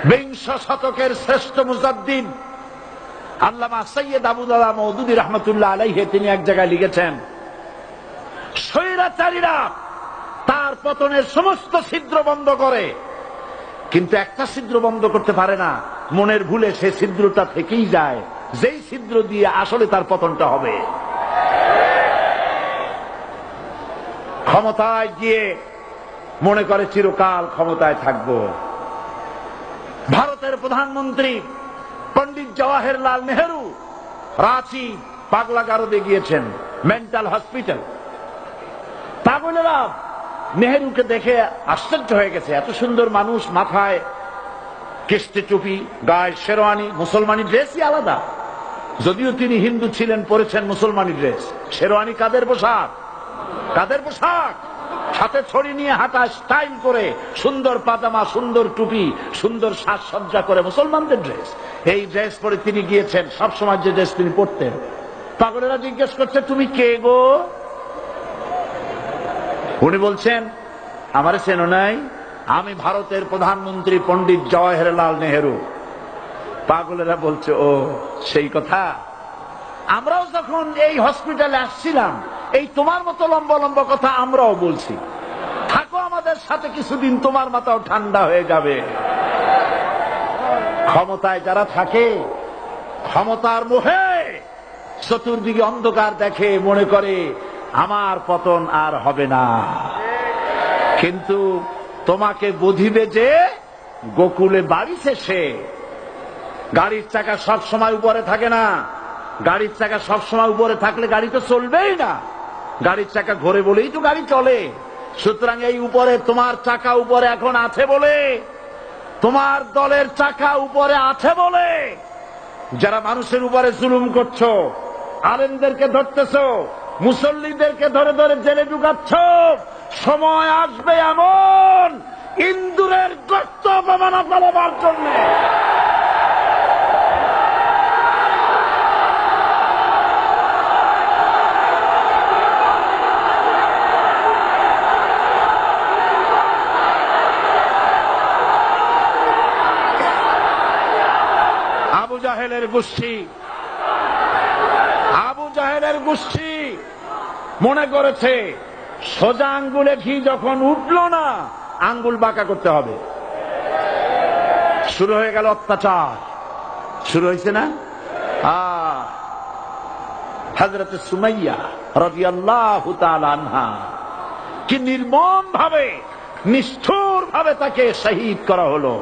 বিংশ শতকের শ্রেষ্ঠ মুজাদ্দিদ আল্লামা সৈয়দ আবুদুল্লাহ মওদুদী রাহমাতুল্লাহ আলাইহি তিনি এক জায়গায় লিখেছেন, স্বৈরাচারীরা তার পতনের সমস্ত ছিদ্র বন্ধ করে, কিন্তু একটা ছিদ্র বন্ধ করতে পারে না, মনের ভুলে সে ছিদ্রটা থেকেই যায়, যেই ছিদ্র দিয়ে আসলে তার পতনটা হবে। ক্ষমতায় গিয়ে মনে করে চিরকাল ক্ষমতায় থাকবো। ভারতের প্রধানমন্ত্রী পণ্ডিত জওয়াহরলাল নেহেরু রাঁচি পাগলাগারদে গিয়েছেন, মেন্টাল হসপিটাল। পাগলেরা নেহেরুকে দেখে আশ্চর্য হয়ে গেছে, এত সুন্দর মানুষ, মাথায় কিস্তি টুপি, গায়ে শেরওয়ানি, মুসলমানি ড্রেসই আলাদা, যদিও তিনি হিন্দু ছিলেন, পরেছেন মুসলমানি ড্রেস। শেরওয়ানি কাদের পোশাক? কাদের পোশাক? সাথে ছড়ি নিয়ে হাঁটা, স্টাইল করে, সুন্দর পাজামা, সুন্দর টুপি, সুন্দর সাজসজ্জা করে, মুসলমানদের ড্রেস। এই ড্রেস পরে তিনি গিয়েছেন, সবসময় যে ড্রেস তিনি পরতেন। পাগলেরা জিজ্ঞেস করছে, তুমি কে গো? উনি বলছেন, আমারে চেনো নাই? আমি ভারতের প্রধানমন্ত্রী পণ্ডিত জওয়াহরলাল নেহেরু। পাগলেরা বলছে, ও সেই কথা। আমরাও যখন এই হসপিটালে আসছিলাম, এই তোমার মতো লম্বা লম্বা কথা আমরাও বলছি, থাকো আমাদের সাথে কিছুদিন, তোমার মাথাও ঠান্ডা হয়ে যাবে। ক্ষমতায় যারা থাকে, ক্ষমতার মোহে চতুর্দিকে অন্ধকার দেখে, মনে করে আমার পতন আর হবে না। কিন্তু তোমাকে বুঝিবে যে গোকুলে বাড়ি শেষে গাড়ির চাকা সব সময় উপরে থাকে না। গাড়ির চাকা সব সময় উপরে থাকলে গাড়ি তো চলবেই না, গাড়ির চাকা ঘোরে বলেই তো গাড়ি চলে। সুতরাং এই উপরে তোমার চাকা উপরে এখন আছে বলে, তোমার দলের চাকা উপরে আছে বলে যারা মানুষের উপরে জুলুম করছো, আলেমদেরকে ধরতেছো, মুসল্লিদেরকে ধরে ধরে জেলে ঢুকাচ্ছ, সময় আসবে এমন ইন্দুরের গর্ত অপমানা পালাবার জন্য আবু জাহেলের গোষ্ঠী মনে করেছে সোজা আঙ্গুলে ঘি যখন উঠলো না, আঙ্গুল বাঁকা করতে হবে। শুরু হয়ে গেল অত্যাচার, শুরু হয়েছে না? হযরত সুমাইয়া রাদিয়াল্লাহু তাআলা আনহা কি নির্মম ভাবে, নিষ্ঠুর ভাবে তাকে শহীদ করা হলো।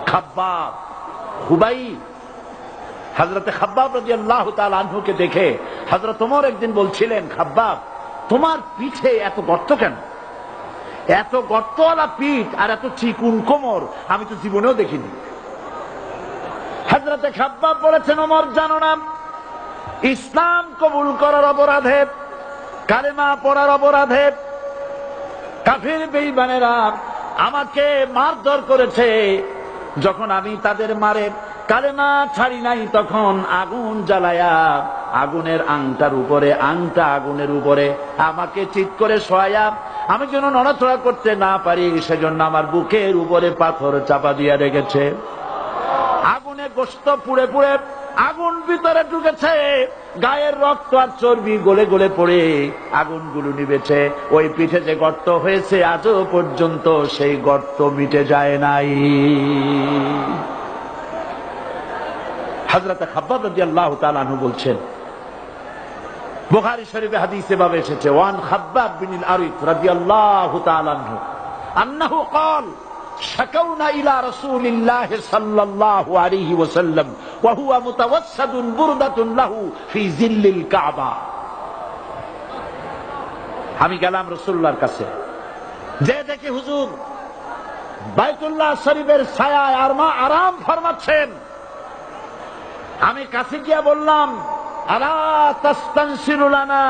খাব্বাব, হুবাইব, হযরত খাব্বাব রাদিয়াল্লাহু তাআলা আনহুকে দেখে হযরত ওমর একদিন বলছিলেন, খাব্বাব তোমার পিঠে এত গর্ত কেন? এত গর্তওয়ালা পিঠ আর এত চিকুন কোমর আমি তো জীবনেও দেখিনি। হযরত খাব্বাব বলেছেন, ওমর জানো না, ইসলাম কবুল করার অপরাধে, কালেমা পড়ার অপরাধে কাফির বেঈমানেরা আমাকে মারধর করেছে। যখন আমি তাদের মারে কালেমা ছাড়ি নাই, তখন আগুন জ্বালায়া আগুনের আংটার উপরে, আংটা আগুনের উপরে আমাকে চিৎ করে শোয়ায়া, আমি যেন নড়াচড়া করতে না পারি সেজন্য আমার বুকের উপরে পাথর চাপা দিয়া রেখেছে। আগুনে গোশত পুড়ে পুড়ে আগুন ভিতরে ঢুকেছে, গায়ের রক্ত আর চর্বি গলে গলে পড়ে আগুনগুলো নিবেছে। ওই পিঠে যে গর্ত হয়েছে আজও পর্যন্ত সেই গর্ত মিটে যায় নাই। হযরত খাব্বাব রাদিয়াল্লাহু তাআলা আনহু বলছেন, বুখারী শরীফে হাদিসে ভাবে এসেছে, ওয়ান খাব্বাব বিন আরিত রাদিয়াল্লাহু তাআলা আনহু আন্নাহু قال شكونا إلى رسول الله صلى الله عليه وسلم وهو متوسد بردة له في ظل الكعبة। আমি গেলাম রাসূলুল্লাহর কাছে, যে দেখি হুজুর বাইতুল্লাহ শরীফের ছায়ায় আরাম ফরমাচ্ছেন। আমি কাছে গিয়ে বললাম, আলা তাস্তানসিরু লানা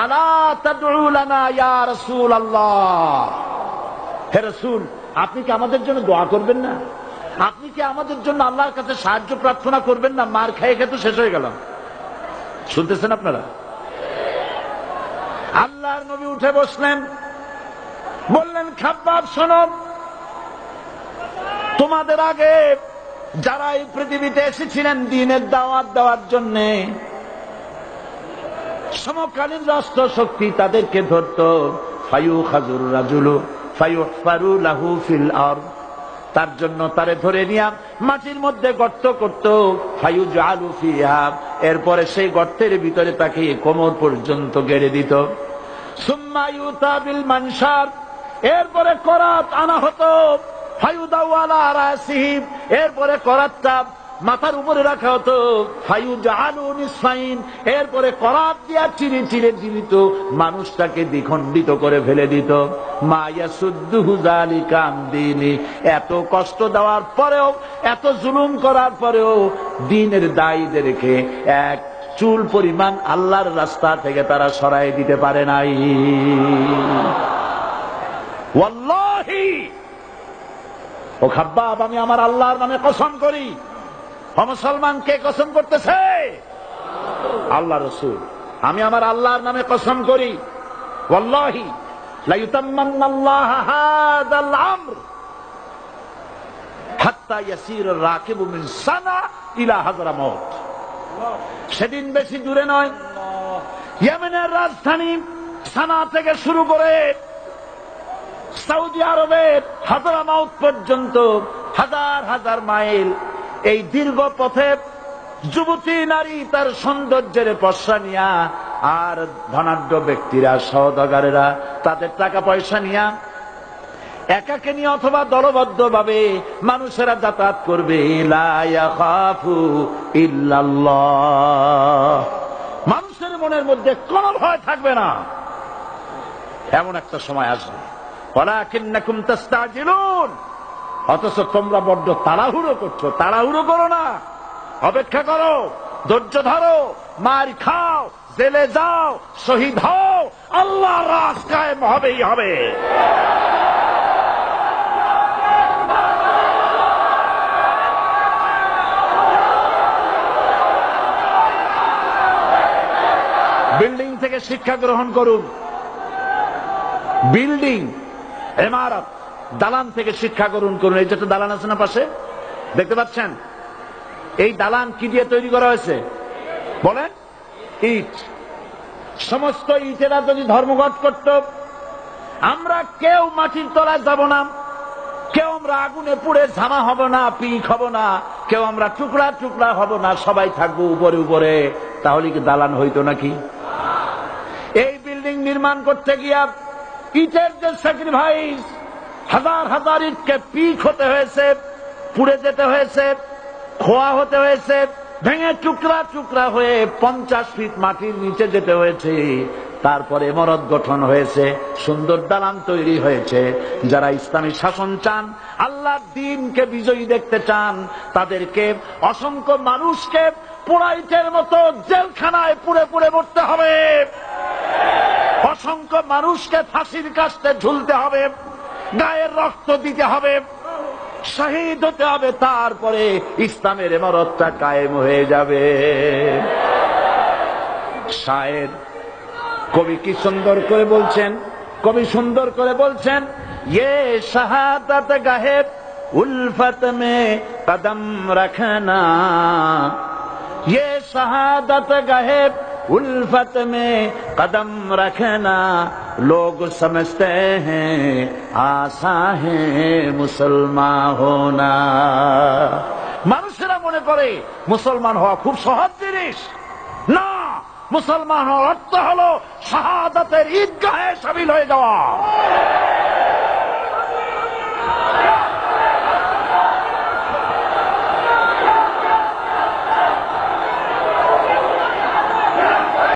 আলা তাদউ লানা ইয়া রাসূলুল্লাহ, হে রাসূল আপনি কি আমাদের জন্য দোয়া করবেন না? আপনি কি আমাদের জন্য আল্লাহর কাছে সাহায্য প্রার্থনা করবেন না? মার খেয়ে খেয়ে তো শেষ হয়ে গেলাম। শুনতেছেন আপনারা? আল্লাহর নবী উঠে বসলেন, বললেন, খাব্বাব শোনো, তোমাদের আগে যারা এই পৃথিবীতে এসেছিলেন দ্বীনের দাওয়াত দেওয়ার জন্য, সমকালীন রাষ্ট্র শক্তি তাদেরকে ধরত, ফায়ুখাজুর রাজুলু ফায়ুহফারু লাহু ফিল আরদ, তার জন্য তারে ধরে নিয়া মাটির মধ্যে গর্ত করত, ফায়ুজআলু ফিহা, এরপরে সেই গর্তের ভিতরে তাকে কোমর পর্যন্ত গেড়ে দিত। সুম্মা ইউতা বিল মানশার, এরপরে করাত আনা হতো, ফায়ুদাউ আলা রাসিহি, এরপরে করাতটা মাথার উপরে রাখা হতো, ফায়ুজআলু নিসফাইন, এরপরে করাত দিয়া চিরে চিরে জীবিত মানুষটাকে দ্বিখণ্ডিত করে ফেলে দিত। মা ইয়াসুদ্দুহু যালিকা আন দীনি, এত কষ্ট দেওয়ার পরেও, এত জুলুম করার পরেও দ্বীনের দায়ীদেরকে এক চুল পরিমাণ আল্লাহর রাস্তা থেকে তারা সরাই দিতে পারে নাই। ওয়াল্লাহি, ও খাব্বাব, আমি আমার আল্লাহর নামে কসম করি। মুসলমান কে কসম করতেছে? আল্লাহ রাসূল। আমি আমার আল্লাহর নামে কসম করি, ওয়াল্লাহি লা ইউতাম্মান্নাল্লাহু হাদাল আমর হাত্তা ইয়াসির রাকিবু মিন সানা ইলা হাযরামাউত। সেদিন বেশি দূরে নয়, ইয়েমেনের রাজধানী সানা থেকে শুরু করে সৌদি আরবের হাযরামাউত পর্যন্ত হাজার হাজার মাইল, এই দীর্ঘ পথে যুবতী নারী তার সৌন্দর্যের পশ্চা নিয়া, আর ধনাঢ্য ব্যক্তিরা সওদাগরেরা তাদের টাকা পয়সা নিয়া একাকে নিয়ে অথবা দলবদ্ধ ভাবে মানুষেরা যাতায়াত করবে। লা ইয়াখাফু ইল্লাল্লাহ, মানুষের মনের মধ্যে কোনো ভয় থাকবে না। এমন একটা সময় আসবে, ওয়ালাকিন্নাকুম তাস্তাজিলুন, অথচ তোমরা বড্ড তাড়াহুড়ো করছো। তাড়াহুড়ো করো না, অপেক্ষা করো, ধৈর্য ধরো, মার খাও, জেলে যাও, শহীদ হও, আল্লাহর রাজ কায়েম হবেই হবে। বিল্ডিং থেকে শিক্ষা গ্রহণ করুন। বিল্ডিং, ইমারত, দালান থেকে শিক্ষা গ্রহণ করুন। এই যেটা দালান আছে না পাশে, দেখতে পাচ্ছেন? এই দালান কি দিয়ে তৈরি করা হয়েছে বলেন? ইট। সমস্ত ইটেরা যদি ধর্মঘট করত, আমরা কেউ মাটির তলায় যাব না, কেউ আমরা আগুনে পুড়ে ঝামা হব না, পিক হব না, কেউ আমরা টুকরা টুকরা হব না, সবাই থাকবো উপরে উপরে, তাহলে কি দালান হইতো নাকি? এই বিল্ডিং নির্মাণ করতে গিয়া ইটের যে স্যাক্রিফাইস, হাজার হাজার ইটকে পিক হতে হয়েছে, পুড়ে যেতে হয়েছে, খোয়া হতে হয়েছে, ভেঙে টুকরা টুকরা হয়ে 50 ফিট মাটির নিচে যেতে হয়েছে, তারপরে ইমারত গঠন হয়েছে, সুন্দর দালান তৈরি হয়েছে। যারা ইসলামী শাসন চান, আল্লাহর দ্বীনকে বিজয়ী দেখতে চান, তাদেরকে অসংখ্য মানুষকে পোড়াইটের মতো জেলখানায় পুড়ে পুড়ে মরতে হবে, অসংখ্য মানুষকে ফাঁসির কাস্তে ঝুলতে হবে, গায়ের রক্ত দিতে হবে, শহীদ হতে হবে, তারপরে ইসলামের ইমারতটা কায়েম হয়ে যাবে। শায়ের, কবি কি সুন্দর করে বলছেন, কবি সুন্দর করে বলছেন, ये शहादत गाहे उल्फत में कदम रखना, ये शहादत गाहे उल्फत में कदम रखना, लोग समझते हैं आसा है मुसलमान होना। মানুষেরা মনে করে মুসলমান হওয়া খুব সহজ জিনিস। না, মুসলমান হওয়ার অর্থ হলো শাহাদাতের ঈদগাহে শামিল হয়ে যাওয়া।